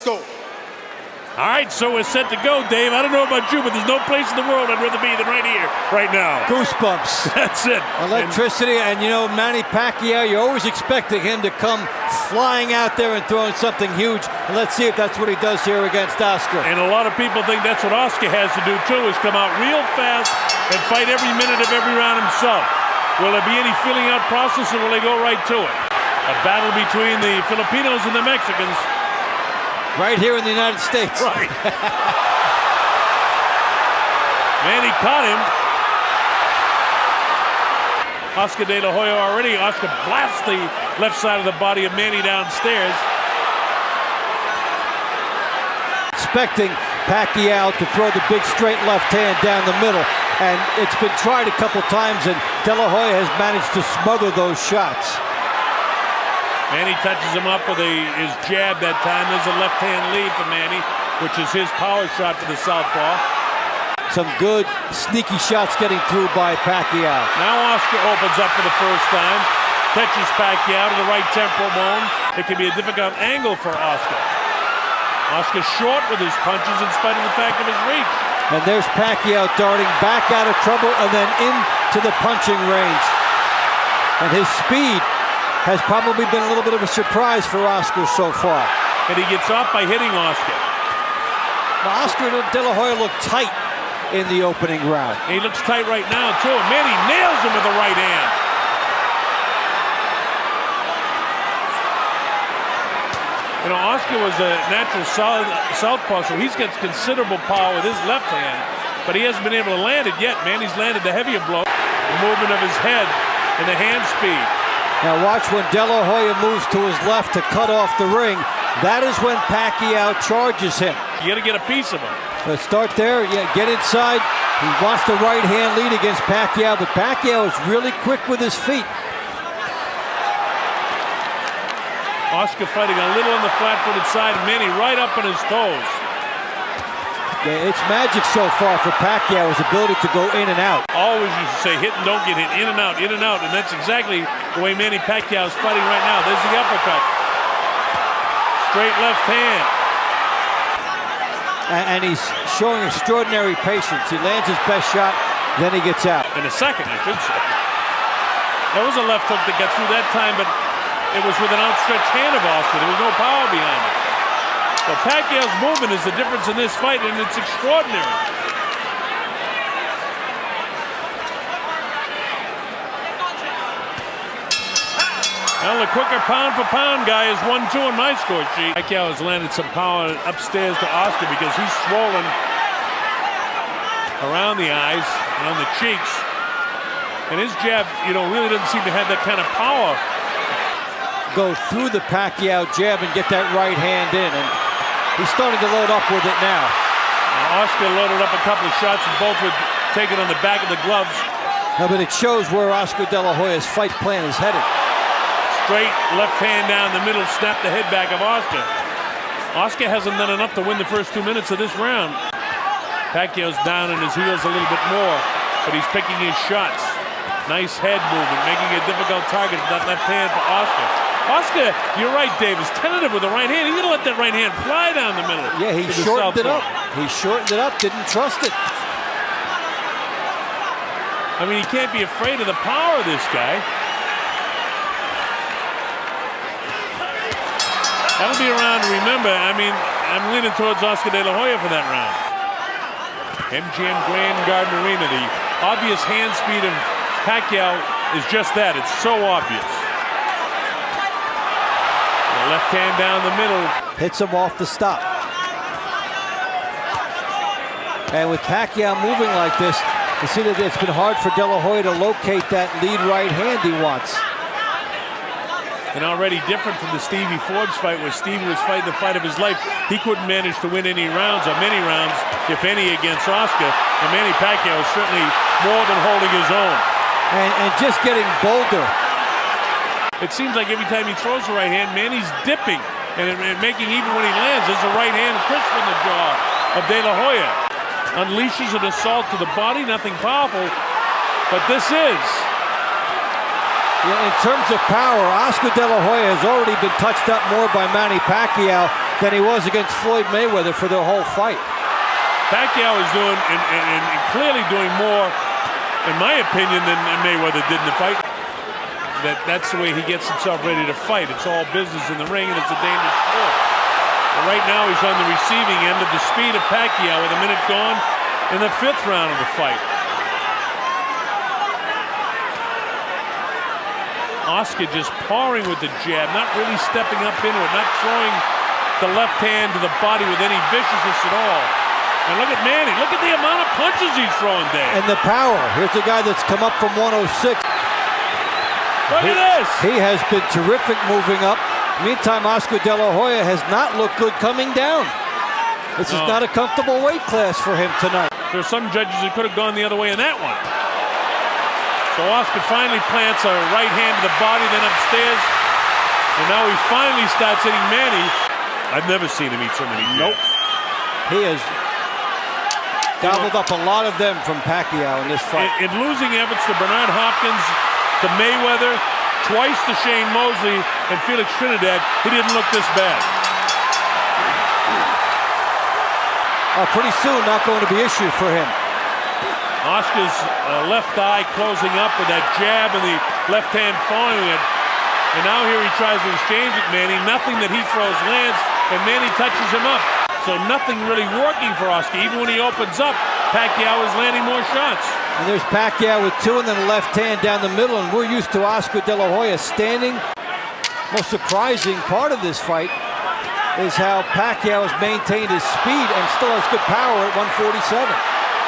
Go. All right, so we're set to go, Dave. I don't know about you, but there's no place in the world I'd rather be than right here, right now. Goosebumps. That's it. Electricity, and you know, Manny Pacquiao, you're always expecting him to come flying out there and throwing something huge. And let's see if that's what he does here against Oscar. And a lot of people think that's what Oscar has to do, too, is come out real fast and fight every minute of every round himself. Will there be any filling out process, or will they go right to it? A battle between the Filipinos and the Mexicans. Right here in the United States. Right. Manny caught him. Oscar De La Hoya already. Oscar blasts the left side of the body of Manny downstairs. Expecting Pacquiao to throw the big straight left hand down the middle. And it's been tried a couple times, and De La Hoya has managed to smother those shots. Manny touches him up with his jab that time. There's a left-hand lead for Manny, which is his power shot for the southpaw. Some good sneaky shots getting through by Pacquiao. Now Oscar opens up for the first time. Catches Pacquiao to the right temporal bone. It can be a difficult angle for Oscar. Oscar short with his punches in spite of the fact of his reach. And there's Pacquiao darting back out of trouble and then into the punching range. And his speed has probably been a little bit of a surprise for Oscar so far. And he gets off by hitting Oscar. Now, Oscar De La Hoya looked tight in the opening round. He looks tight right now, too. Manny nails him with the right hand. You know, Oscar was a natural southpaw, so he's got considerable power with his left hand, but he hasn't been able to land it yet. Manny's landed the heavier blow. The movement of his head and the hand speed. Now watch when De La Hoya moves to his left to cut off the ring. That is when Pacquiao charges him. You got to get a piece of him. Let's start there. Yeah, get inside. He wants the right hand lead against Pacquiao, but Pacquiao is really quick with his feet. Oscar fighting a little on the flat-footed side. Manny right up on his toes. Yeah, it's magic so far for Pacquiao, his ability to go in and out. Always used to say hit and don't get hit, in and out, and that's exactly the way Manny Pacquiao is fighting right now. There's the uppercut. Straight left hand. And he's showing extraordinary patience. He lands his best shot, then he gets out. In a second, I should say. There was a left hook that got through that time, but it was with an outstretched hand of Oscar. There was no power behind it. So Pacquiao's movement is the difference in this fight, and it's extraordinary. Well, the quicker pound-for-pound guy is 1-2 on my score sheet. Pacquiao has landed some power upstairs to Oscar because he's swollen around the eyes and on the cheeks. And his jab, you know, really doesn't seem to have that kind of power. Go through the Pacquiao jab and get that right hand in. And he's starting to load up with it now. Oscar loaded up a couple of shots, and both were taken on the back of the gloves. No, but it shows where Oscar De La Hoya's fight plan is headed. Straight left hand down the middle, snap the head back of Oscar. Oscar hasn't done enough to win the first 2 minutes of this round. Pacquiao's down on his heels a little bit more, but he's picking his shots. Nice head movement, making a difficult target with that left hand for Oscar. Oscar, you're right, Dave, is tentative with the right hand. He's going to let that right hand fly down the middle. Yeah, he shortened it up. He shortened it up, didn't trust it. I mean, he can't be afraid of the power of this guy. That'll be a round to remember. I mean, I'm leaning towards Oscar De La Hoya for that round. MGM Grand Garden Arena. The obvious hand speed of Pacquiao is just that. It's so obvious. The left hand down the middle. Hits him off the stop. And with Pacquiao moving like this, you see that it's been hard for De La Hoya to locate that lead right hand he wants. And already different from the Stevie Forbes fight, where Stevie was fighting the fight of his life. He couldn't manage to win any rounds, or many rounds, if any, against Oscar. And Manny Pacquiao is certainly more than holding his own. And just getting bolder. It seems like every time he throws the right hand, Manny's dipping and making, even when he lands, there's a right hand crisp in the jaw of De La Hoya. Unleashes an assault to the body, nothing powerful, but this is. Yeah, in terms of power, Oscar De La Hoya has already been touched up more by Manny Pacquiao than he was against Floyd Mayweather for the whole fight. Pacquiao is doing and clearly doing more, in my opinion, than Mayweather did in the fight. That's the way he gets himself ready to fight. It's all business in the ring, and it's a dangerous sport. But right now, he's on the receiving end of the speed of Pacquiao with a minute gone in the 5th round of the fight. Oscar just pouring with the jab, not really stepping up into it, not throwing the left hand to the body with any viciousness at all. And look at Manny. Look at the amount of punches he's throwing there. And the power. Here's a guy that's come up from 106. Look at this. He has been terrific moving up. Meantime, Oscar De La Hoya has not looked good coming down. This is not a comfortable weight class for him tonight. There are some judges who could have gone the other way in that one. So Oscar finally plants a right hand to the body, then upstairs. And now he finally starts hitting Manny. I've never seen him eat so many jabs. Nope. He has gobbled up a lot of them from Pacquiao in this fight. In losing efforts to Bernard Hopkins, to Mayweather, twice to Shane Mosley, and Felix Trinidad, he didn't look this bad. Pretty soon, not going to be issue for him. Oscar's left eye closing up with that jab and the left hand following it. And now here he tries to exchange with Manny. Nothing that he throws lands, and Manny touches him up. So nothing really working for Oscar. Even when he opens up, Pacquiao is landing more shots. And there's Pacquiao with 2 and then a left hand down the middle, and we're used to Oscar De La Hoya standing. Most surprising part of this fight is how Pacquiao has maintained his speed and still has good power at 147.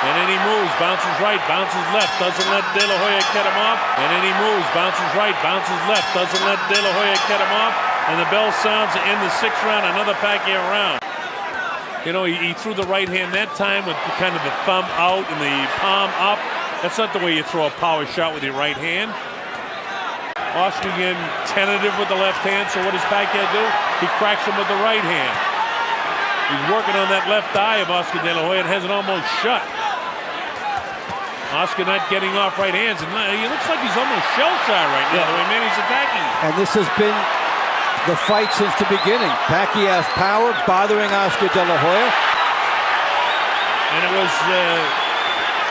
And then he moves, bounces right, bounces left, doesn't let De La Hoya get him off. And then he moves, bounces right, bounces left, doesn't let De La Hoya get him off. And the bell sounds in the 6th round, another Pacquiao round. You know, he threw the right hand that time with kind of the thumb out and the palm up. That's not the way you throw a power shot with your right hand. Oscar again tentative with the left hand, so what does Pacquiao do? He cracks him with the right hand. He's working on that left eye of Oscar De La Hoya and has it almost shut. Oscar not getting off right hands, and he looks like he's almost shell-shy right now, the way Manny's attacking him. And this has been the fight since the beginning. Pacquiao's power bothering Oscar De La Hoya. And it was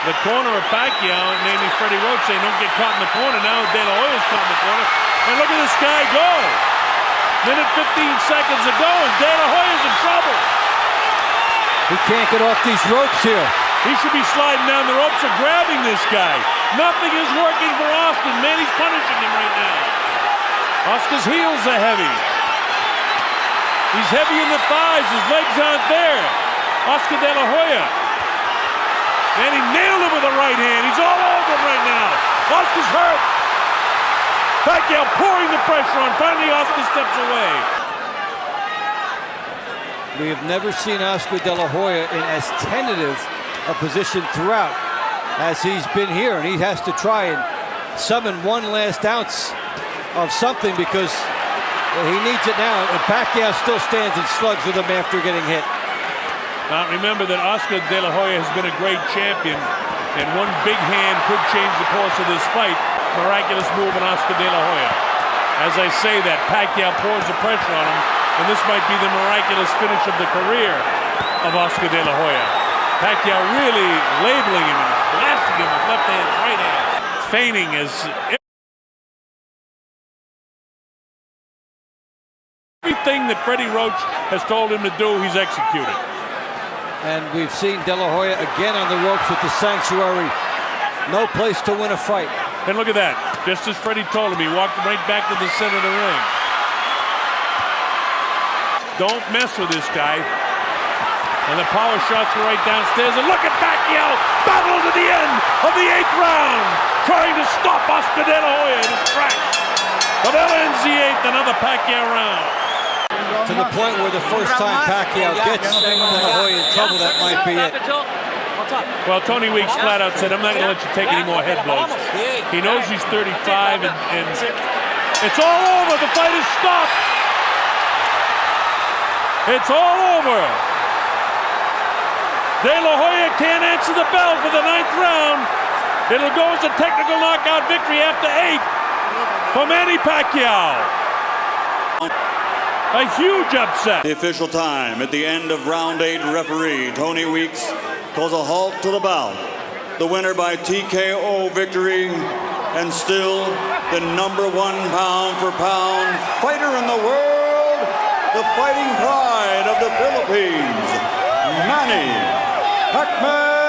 the corner of Pacquiao, namely Freddie Roach, saying don't get caught in the corner. Now De La Hoya's caught in the corner. And look at this guy go. Minute 15 seconds ago, and De La Hoya's in trouble. He can't get off these ropes here. He should be sliding down the ropes or grabbing this guy. Nothing is working for Oscar. Manny's punishing him right now. Oscar's heels are heavy. He's heavy in the thighs. His legs aren't there. Oscar De La Hoya. Manny nailed him with a right hand. He's all over him right now. Oscar's hurt. Pacquiao pouring the pressure on. Finally, Oscar steps away. We have never seen Oscar De La Hoya in as tentative a position throughout as he's been here, and he has to try and summon one last ounce of something because he needs it now, and Pacquiao still stands and slugs with him after getting hit. Now remember that Oscar De La Hoya has been a great champion, and one big hand could change the course of this fight. Miraculous move on Oscar De La Hoya. As I say that, Pacquiao pours the pressure on him, and this might be the miraculous finish of the career of Oscar De La Hoya. Pacquiao really labeling him and blasting him with left hand, right hand. Feigning as everything that Freddie Roach has told him to do, he's executed. And we've seen De La Hoya again on the ropes with the Sanctuary. No place to win a fight. And look at that. Just as Freddie told him, he walked right back to the center of the ring. Don't mess with this guy. And the power shots are right downstairs. And look at Pacquiao battle to the end of the 8th round, trying to stop Oscar De La Hoya in his tracks. But that ends the 8th, another Pacquiao round. To the point where the first time Pacquiao gets De La Hoya in trouble, that might be it. Well, Tony Weeks flat out said, I'm not going to let you take any more head blows. He knows he's 35, and it's all over. The fight is stopped. It's all over. De La Hoya can't answer the bell for the 9th round. It'll go as a technical knockout victory after 8 for Manny Pacquiao. A huge upset. The official time at the end of round 8, referee Tony Weeks calls a halt to the bout. The winner by TKO victory, and still the #1 pound-for-pound fighter in the world, the fighting pride of the Philippines, Manny Pacquiao.